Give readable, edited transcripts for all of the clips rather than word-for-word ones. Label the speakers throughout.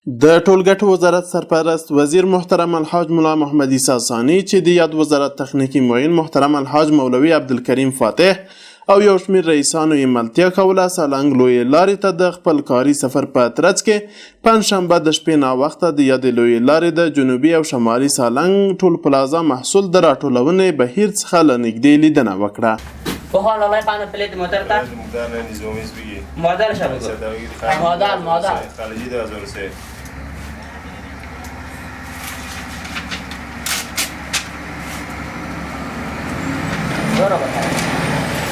Speaker 1: د ټولګټو وزارت سرپرست وزیر محترم الحاج ملا محمد عیسی ثانی چې د یاد وزارت تخنیکی معین محترم الحاج مولوي عبدالکریم فاتح او یو شمیر رئیسانو یې ملتیا کوله سالنګ لویې لارې ته د خپل کاري سفر په ترڅ کې پنجشنبه د شپې ناوخته د یادې لویې لارې د جنوبي او شمالي سالنګ ټول پلازا محصول د راټولونې بهیر څخه له نږدې لیدنه وکړه.
Speaker 2: بخار الله پانا پلیت موتر تا
Speaker 3: مدار نظامیز بگی
Speaker 2: مادر شبکه مادر
Speaker 3: خارجی 2003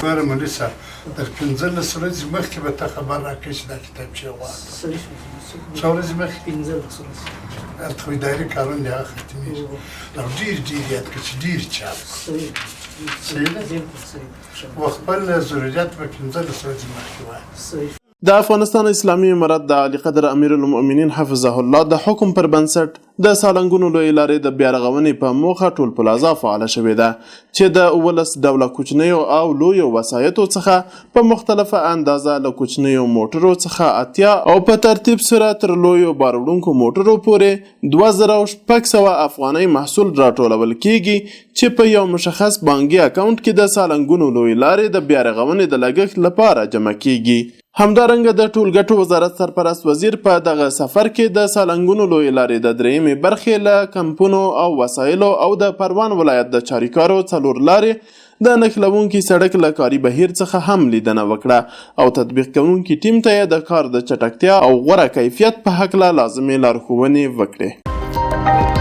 Speaker 4: مار مولوي صاحب در 15 ورځې مخکې به ته خبر راکړې چې دا کتابچې غواړم. څو ورځې مخکې 15 ورځې هلته وایي دایري کارونه د هغه ختمېږي او ډېر یاد کړه چې ډېر چاپ و خپل ضرورت به 15 ورځې مخکې وایي.
Speaker 1: د افغانستان اسلامي امارت د عالی قدر امیر المؤمنین حفظه الله د حکم پر بنسټ د سالنګونو لویې لارې د بیا رغونې په موخه ټول پلازا فعاله شوې ده چې د 19 ډوله کوچنیو او لویو وسایطو څخه په مختلفه اندازه له کوچنیو موټرو څخه 80 او په ترتیب سره تر لویو بار وړونکو موټرو پورې 2600 افغانۍ محصول راټولول کیږي چې په یو مشخص بانکي اکاونټ کې د سالنګونو لویې لارې د بیا رغونې د لګښت لپاره جمع کیږي. همدارنګه د ټولګټو وزارت سرپرست وزیر په دغه سفر کې د سالنګونو لویې لارې د درېیمې برخې له کمپونو او وسایلو او د پروان ولایت د چاریکارو 4 لارې د نښلونکي سړک له کاري بهیر څخه هم لیدنه وکړه او تطبیق کوونکي ټیم ته یې د کار د چټکتیا او غوره کیفیت په هکله لازمې لارښوونې وکړې.